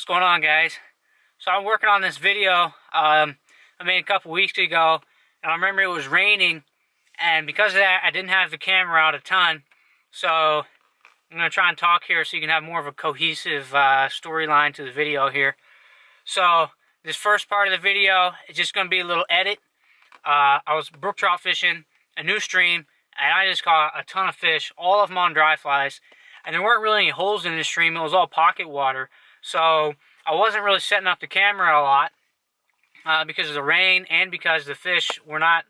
What's going on, guys? So I'm working on this video I made a couple weeks ago, and I remember it was raining, and because of that I didn't have the camera out a ton, so I'm going to try and talk here so you can have more of a cohesive storyline to the video here. So this first part of the video is just going to be a little edit. I was brook trout fishing a new stream, and I just caught a ton of fish, all of them on dry flies, and there weren't really any holes in the stream. It was all pocket water. So I wasn't really setting up the camera a lot because of the rain and because the fish were not,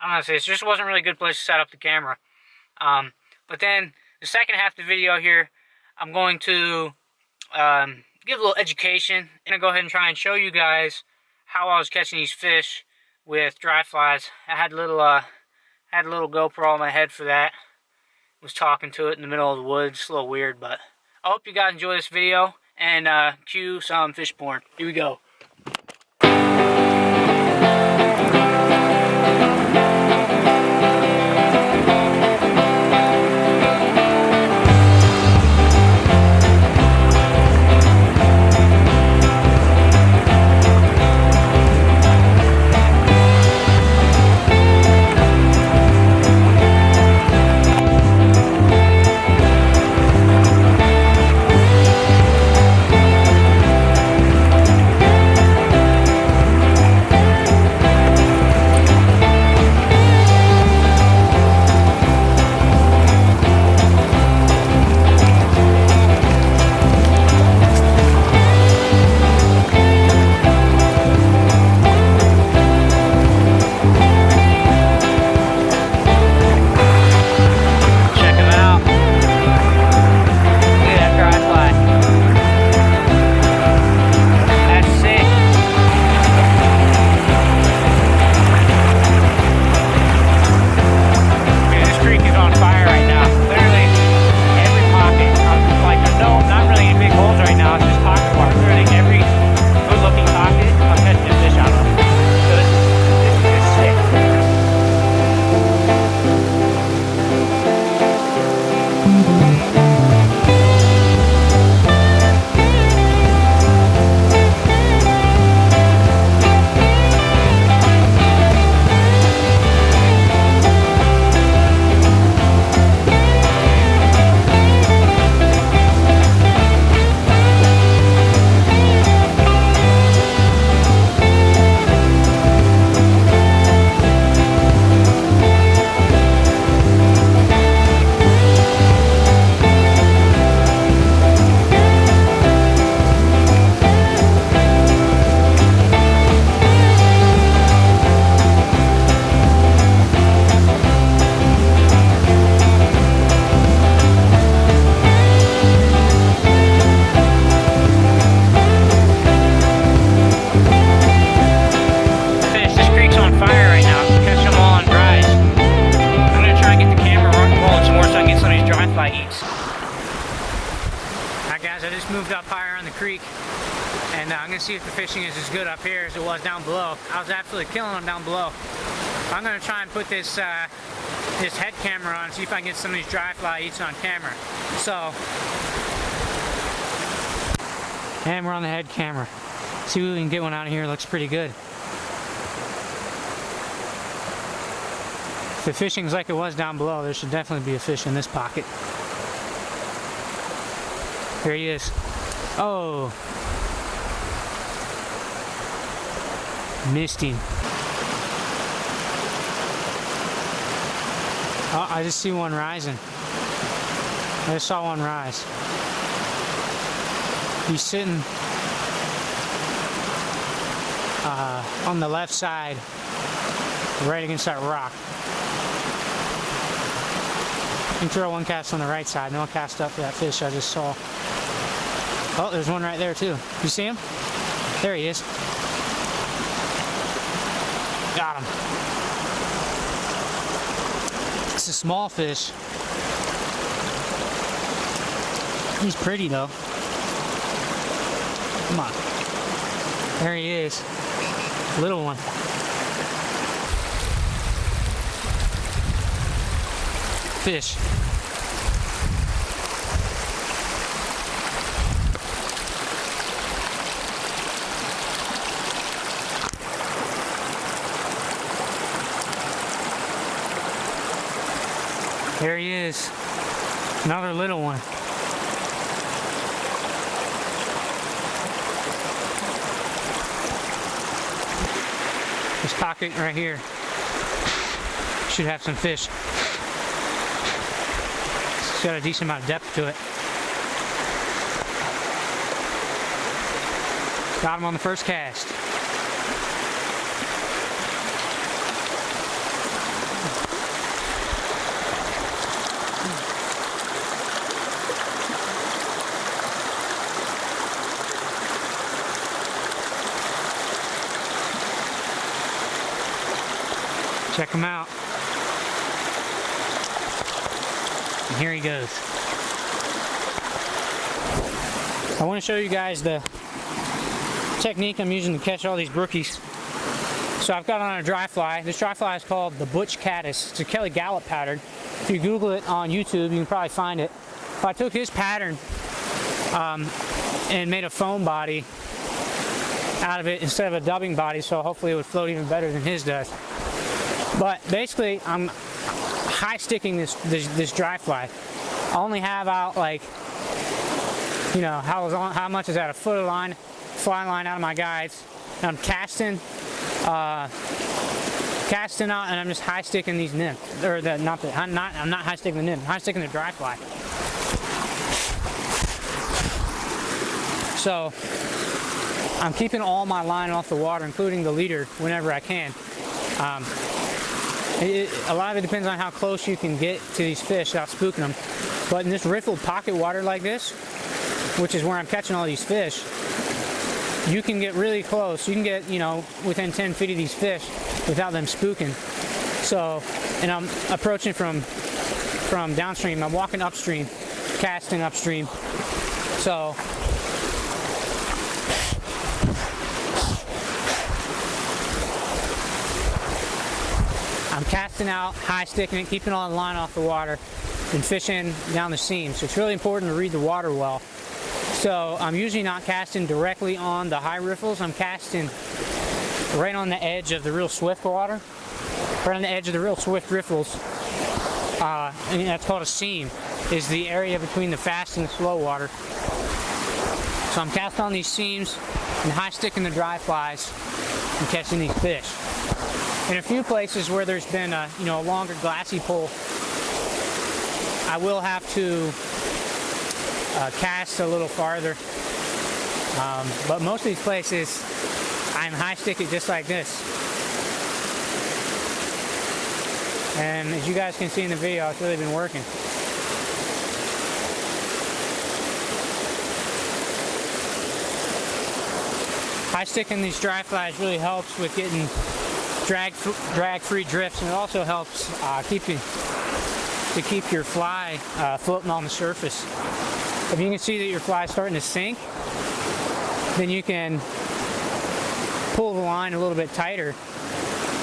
I don't know, it just wasn't really a good place to set up the camera. But then the second half of the video here, I'm going to give a little education. I'm going to go ahead and try and show you guys how I was catching these fish with dry flies. I had a little GoPro on my head for that. Was talking to it in the middle of the woods. It's a little weird, but I hope you guys enjoy this video and cue some fish porn. Here we go. Guys, I just moved up higher on the creek, and I'm going to see if the fishing is as good up here as it was down below. I was absolutely killing them down below. I'm going to try and put this this head camera on, see if I can get some of these dry fly eats on camera. So, and we're on the head camera. See if we can get one out of here. It looks pretty good. If the fishing's like it was down below, there should definitely be a fish in this pocket. Here he is. Oh. Missed him. Oh, I just see one rising. I just saw one rise. He's sitting on the left side, right against that rock. You can throw one cast on the right side, and I'll cast up for that fish I just saw. Oh, there's one right there too. You see him? There he is. Got him. It's a small fish. He's pretty though. Come on. There he is. Little one. Fish. There he is. Another little one. This pocket right here should have some fish. It's got a decent amount of depth to it. Got him on the first cast. Check him out. And here he goes. I want to show you guys the technique I'm using to catch all these brookies. So I've got on a dry fly. This dry fly is called the Butch Caddis. It's a Kelly Gallup pattern. If you Google it on YouTube, you can probably find it. If I took his pattern and made a foam body out of it instead of a dubbing body, so hopefully it would float even better than his does. But basically, I'm high sticking this dry fly. I only have out, like, you know, how much is that? A foot of line, fly line out of my guides. And I'm casting out, and I'm just high sticking these nymphs, or I'm not high sticking the nymph. I'm high sticking the dry fly. So I'm keeping all my line off the water, including the leader, whenever I can. A lot of it depends on how close you can get to these fish without spooking them. But in this riffled pocket water like this, which is where I'm catching all these fish, you can get really close. You can get, you know, within 10 feet of these fish without them spooking. So, and I'm approaching from downstream. I'm walking upstream, casting upstream. So, I'm casting out, high sticking it, keeping all the line off the water, and fishing down the seam. So it's really important to read the water well. So I'm usually not casting directly on the high riffles. I'm casting right on the edge of the real swift water, right on the edge of the real swift riffles. And that's called a seam, is the area between the fast and the slow water. So I'm casting on these seams and high sticking the dry flies and catching these fish. In a few places where there's been a longer glassy pull, I will have to cast a little farther. But most of these places, I'm high sticking just like this. And as you guys can see in the video, it's really been working. High sticking these dry flies really helps with getting drag-free drifts, and it also helps keep your fly floating on the surface. If you can see that your fly is starting to sink, then you can pull the line a little bit tighter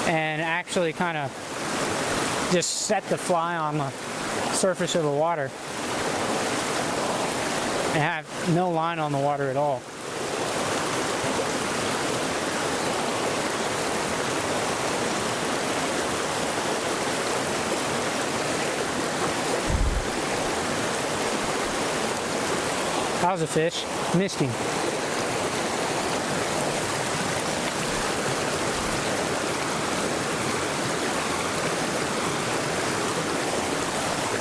and actually kind of just set the fly on the surface of the water and have no line on the water at all. How's the fish? Missed him.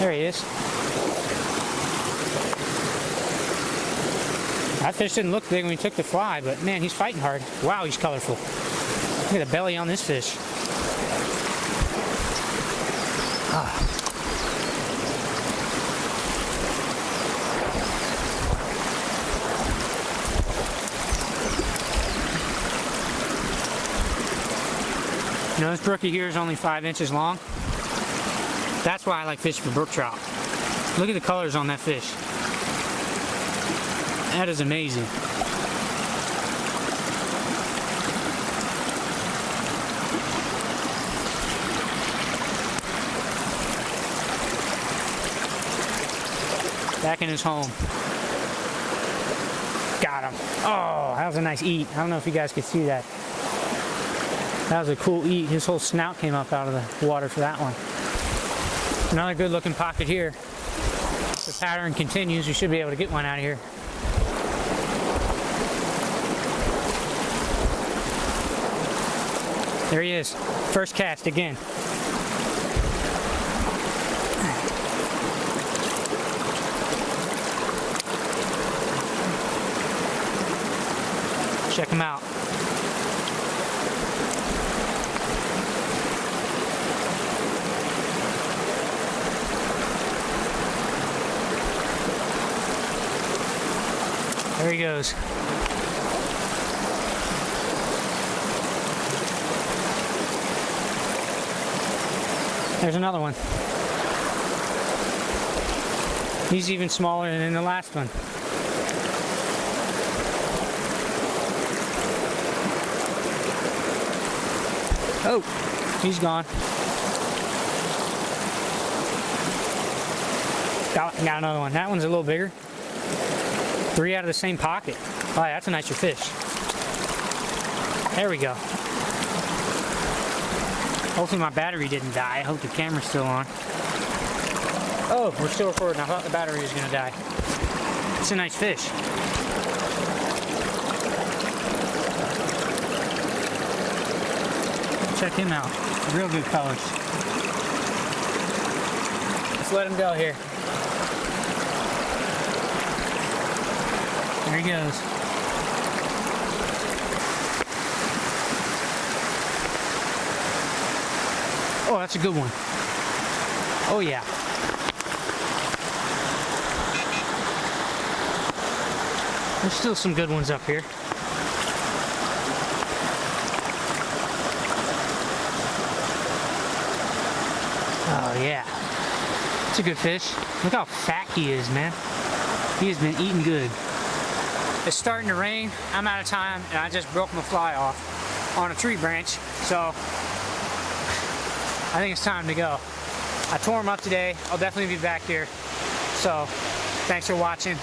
There he is. That fish didn't look big when we took the fly, but man, he's fighting hard. Wow, he's colorful. Look at the belly on this fish. Ah. You know, this brookie here is only 5 inches long. That's why I like fishing for brook trout. Look at the colors on that fish. That is amazing. Back in his home. Got him. Oh, that was a nice eat. I don't know if you guys could see that. That was a cool eat. His whole snout came up out of the water for that one. Another good looking pocket here. The pattern continues. We should be able to get one out of here. There he is. First cast again. Check him out. There he goes. There's another one. He's even smaller than the last one. Oh, he's gone. Got another one. That one's a little bigger. 3 out of the same pocket. Oh, that's a nicer fish. There we go. Hopefully my battery didn't die. I hope the camera's still on. Oh, we're still recording. I thought the battery was gonna die. It's a nice fish. Check him out. Real good colors. Let's let him go here. There he goes. Oh, that's a good one. Oh yeah. There's still some good ones up here. Oh yeah. It's a good fish. Look how fat he is, man. He has been eating good. It's starting to rain. I'm out of time, and I just broke my fly off on a tree branch, so I think it's time to go. I tore him up today. I'll definitely be back here. So, thanks for watching.